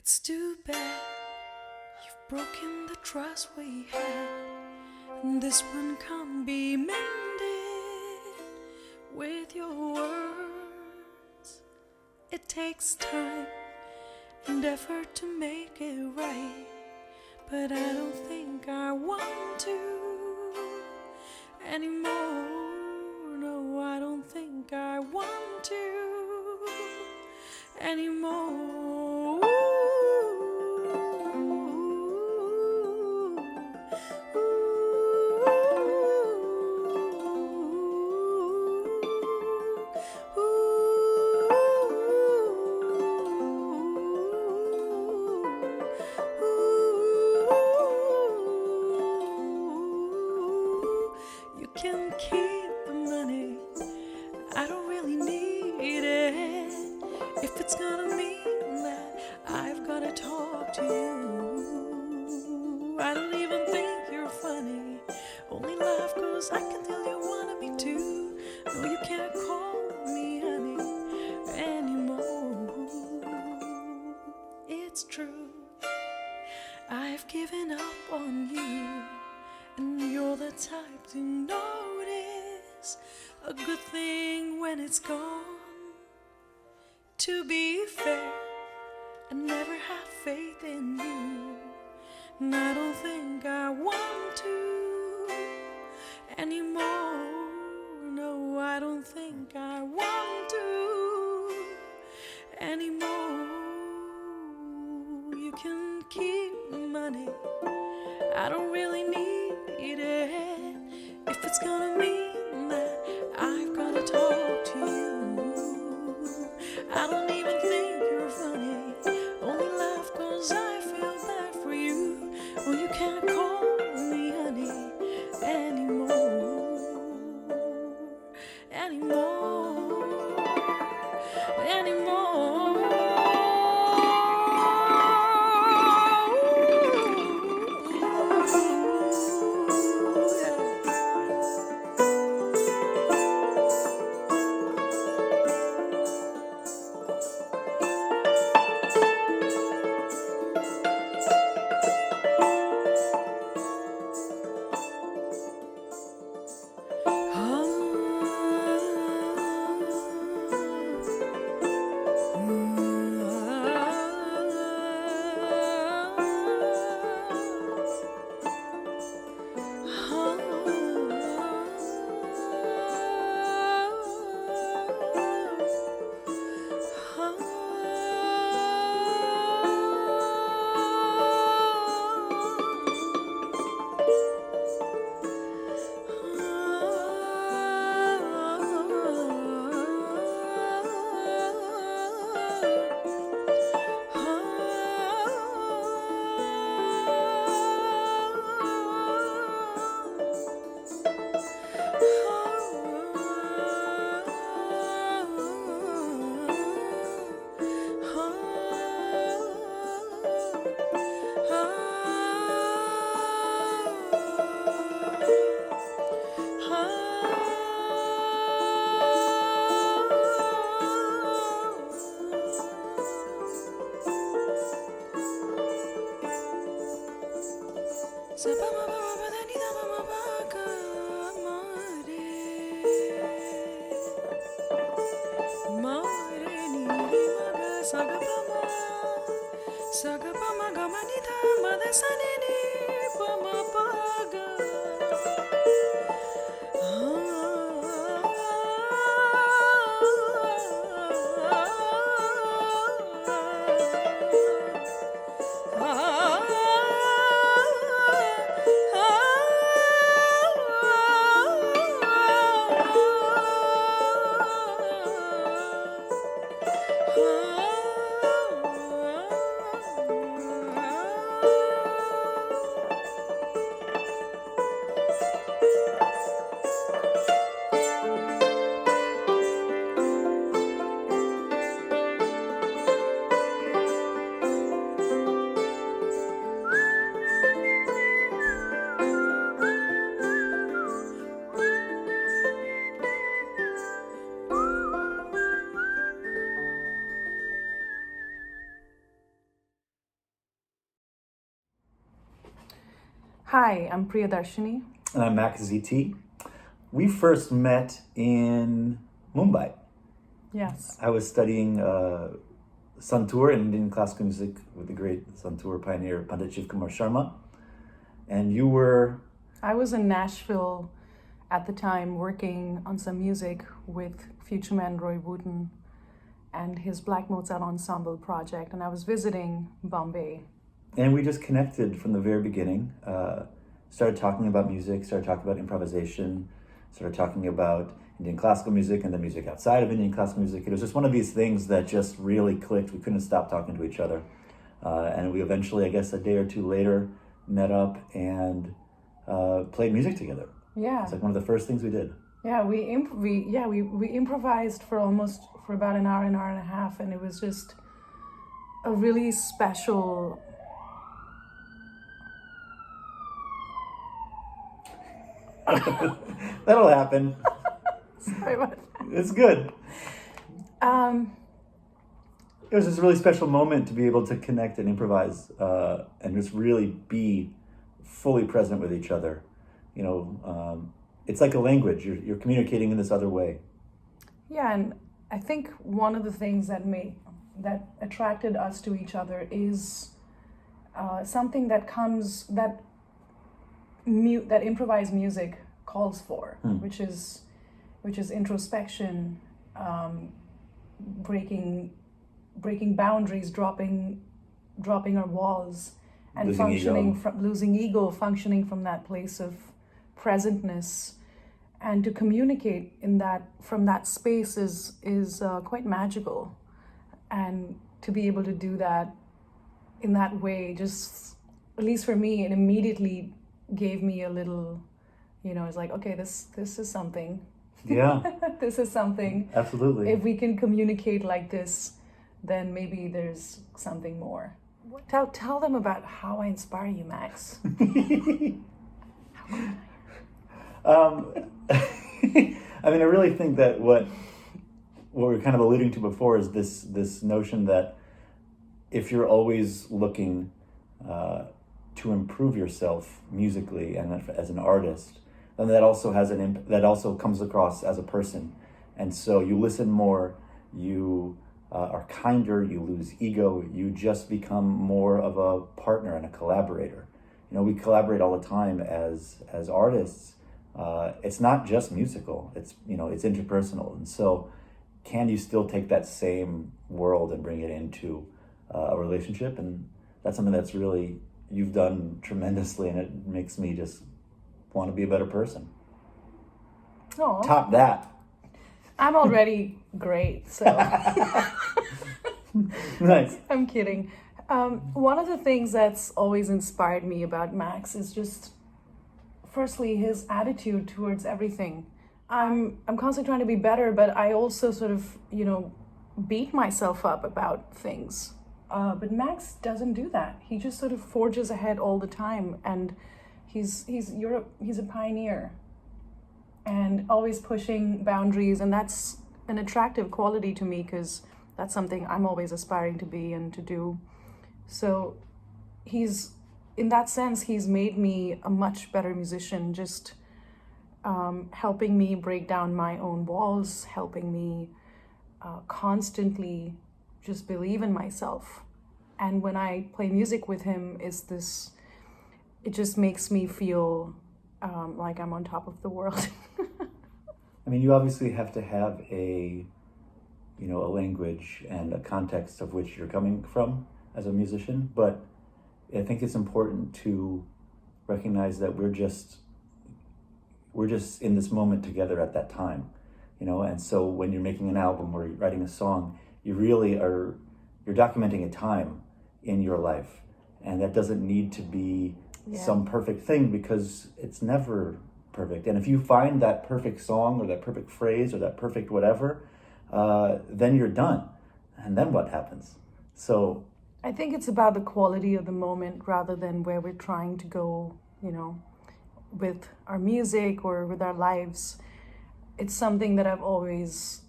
It's too bad you've broken the trust we had, and this one can't be mended with your words. It takes time and effort to make it right, but I don't think I want to anymore. No, I don't think I want to anymore. You can keep the money, I don't really need it. If it's gonna mean that I've gotta talk to you, I don't even think you're funny. Only laugh 'cause I can tell you wanna be too. No, you can't call me honey anymore. It's true, I've given up on you, and you're the type to notice a good thing when it's gone. To be fair, I never had faith in you, and I don't think I want to anymore. No, I don't think I want to anymore. You can keep the money, I don't really need it. If it's gonna mean that I've gotta talk to you, I don't even think you're funny. Only laugh 'cause I feel bad for you. Well, you can't call me honey anymore. Anymore. Anymore. Hi, I'm Priya Darshini. And I'm Max ZT. We first met in Mumbai. Yes. I was studying Santoor in Indian classical music with the great Santoor pioneer Pandit Shiv Kumar Sharma. And you were... I was in Nashville at the time working on some music with future man Roy Wooten and his Black Mozart Ensemble project, and I was visiting Bombay. And we just connected from the very beginning. Started talking about music, started talking about improvisation, started talking about Indian classical music and the music outside of Indian classical music. It was just one of these things that just really clicked. We couldn't stop talking to each other. And we eventually, I guess a day or two later, met up and played music together. Yeah. It's like one of the first things we did. Yeah, we improvised for about an hour and a half, and it was just a really special... That'll happen. Sorry about that. It's good. It was just a really special moment to be able to connect and improvise and just really be fully present with each other. You know, it's like a language. You're communicating in this other way. Yeah, and I think one of the things that attracted us to each other is something that improvised music calls for, which is introspection, breaking boundaries, dropping our walls, and losing ego, functioning from that place of presentness, and to communicate from that space is quite magical, and to be able to do that in that way, just at least for me, it immediately gave me a little, it's like, okay, this is something. Yeah. This is something. Absolutely. If we can communicate like this, then maybe there's something more. Tell them about how I inspire you, Max. I mean, I really think that what we were kind of alluding to before is this notion that if you're always looking to improve yourself musically and as an artist, then that also that also comes across as a person. And so you listen more, you are kinder, you lose ego, you just become more of a partner and a collaborator. You know, we collaborate all the time as artists. It's not just musical, it's interpersonal. And so can you still take that same world and bring it into a relationship? And that's something that's really, you've done tremendously, and it makes me just want to be a better person. Oh, top that. I'm already great, so. Nice. I'm kidding. One of the things that's always inspired me about Max is just, firstly, his attitude towards everything. I'm constantly trying to be better, but I also sort of, beat myself up about things. But Max doesn't do that. He just sort of forges ahead all the time, and he's a pioneer, and always pushing boundaries, and that's an attractive quality to me because that's something I'm always aspiring to be and to do. So in that sense, he's made me a much better musician, just helping me break down my own walls, helping me constantly just believe in myself. And when I play music with him, it just makes me feel like I'm on top of the world. I mean, you obviously have to have a language and a context of which you're coming from as a musician, but I think it's important to recognize that we're just in this moment together at that time, and so when you're making an album or you're writing a song, you're documenting a time in your life, and that doesn't need to be some perfect thing, because it's never perfect. And if you find that perfect song or that perfect phrase or that perfect whatever, then you're done. And then what happens? So I think it's about the quality of the moment rather than where we're trying to go, with our music or with our lives. It's something that I've always,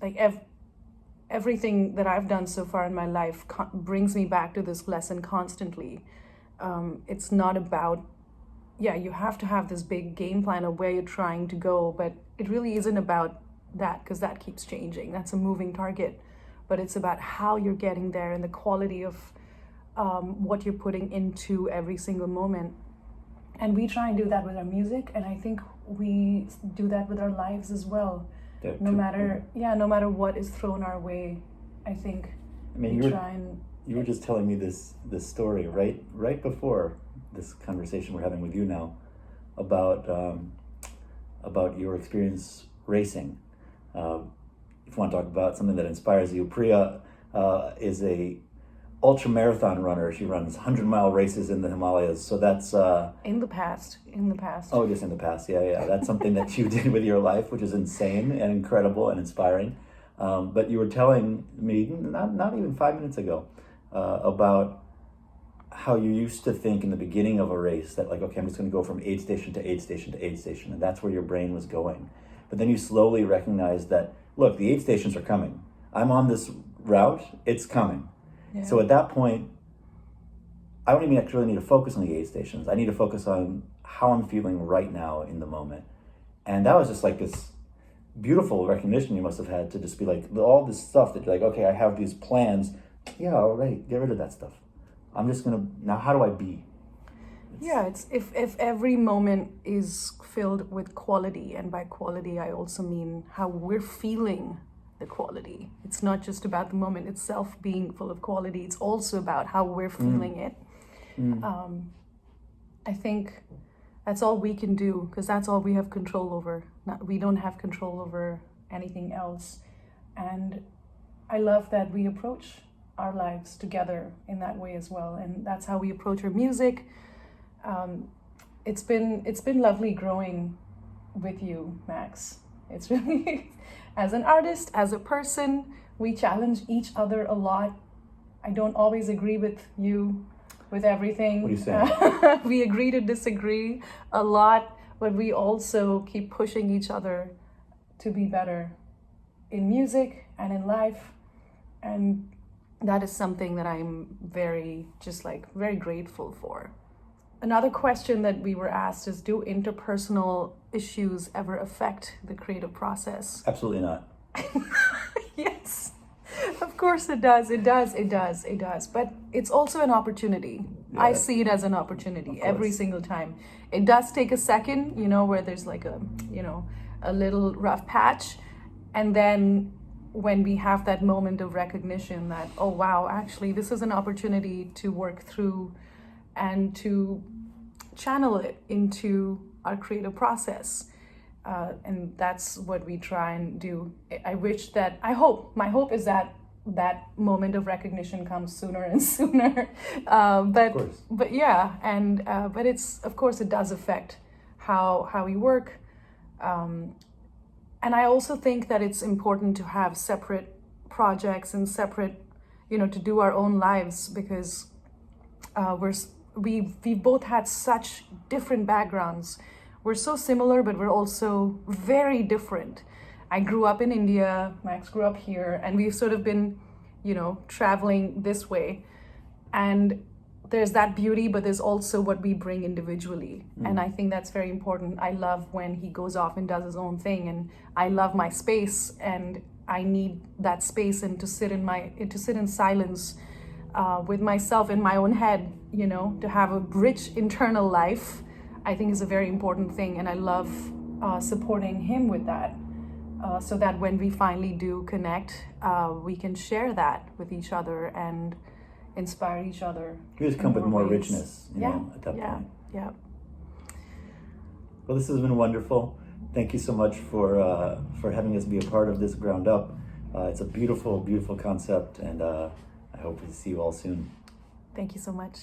everything that I've done so far in my life brings me back to this lesson constantly. It's not about yeah, you have to have this big game plan of where you're trying to go, but it really isn't about that, because that keeps changing. That's a moving target, but it's about how you're getting there and the quality of what you're putting into every single moment. And we try and do that with our music, and I think we do that with our lives as well. No matter what is thrown our way, I think you were just telling me this story right before this conversation we're having with you now about your experience racing. If you want to talk about something that inspires you, Priya is a ultra marathon runner. She runs 100-mile races in the Himalayas. So that's in the past. Oh, just in the past. Yeah. That's something that you did with your life, which is insane and incredible and inspiring. But you were telling me not even 5 minutes ago about how you used to think in the beginning of a race that, like, okay, I'm just going to go from aid station to aid station to aid station, and that's where your brain was going. But then you slowly recognized that, look, the aid stations are coming. I'm on this route, it's coming. Yeah. So at that point, I don't even actually need to focus on the aid stations. I need to focus on how I'm feeling right now in the moment. And that was just like this beautiful recognition you must have had to just be like, all this stuff that you're like, okay, I have these plans. Yeah, all right, get rid of that stuff. I'm just gonna, now how do I be? It's if every moment is filled with quality, and by quality I also mean how we're feeling the quality. It's not just about the moment itself being full of quality, it's also about how we're feeling it. I think that's all we can do, because that's all we have control over. We don't have control over anything else. And I love that we approach our lives together in that way as well, and that's how we approach our music. It's been lovely growing with you, Max. It's really, as an artist, as a person, we challenge each other a lot. I don't always agree with you with everything. What are you saying? We agree to disagree a lot, but we also keep pushing each other to be better in music and in life. And that is something that I'm very grateful for. Another question that we were asked is, do interpersonal issues ever affect the creative process? Absolutely not. Yes, of course it does. It does. But it's also an opportunity. Yeah. I see it as an opportunity every single time. It does take a second, where there's like a little rough patch. And then when we have that moment of recognition that, oh wow, actually this is an opportunity to work through and to channel it into our creative process. And that's what we try and do. My hope is that that moment of recognition comes sooner and sooner. But yeah, but it's, of course it does affect how we work. And I also think that it's important to have separate projects and separate, to do our own lives, because we've both had such different backgrounds. We're so similar, but we're also very different. I grew up in India, Max grew up here, and we've sort of been, traveling this way. And there's that beauty, but there's also what we bring individually. And I think that's very important. I love when he goes off and does his own thing, and I love my space, and I need that space and to sit in silence with myself in my own head, to have a rich internal life, I think is a very important thing. And I love supporting him with that, so that when we finally do connect, we can share that with each other and inspire each other. You just come with more richness, at that point. Yeah. Well, this has been wonderful. Thank you so much for having us be a part of this GroundUP. It's a beautiful, beautiful concept, and I hope to see you all soon. Thank you so much.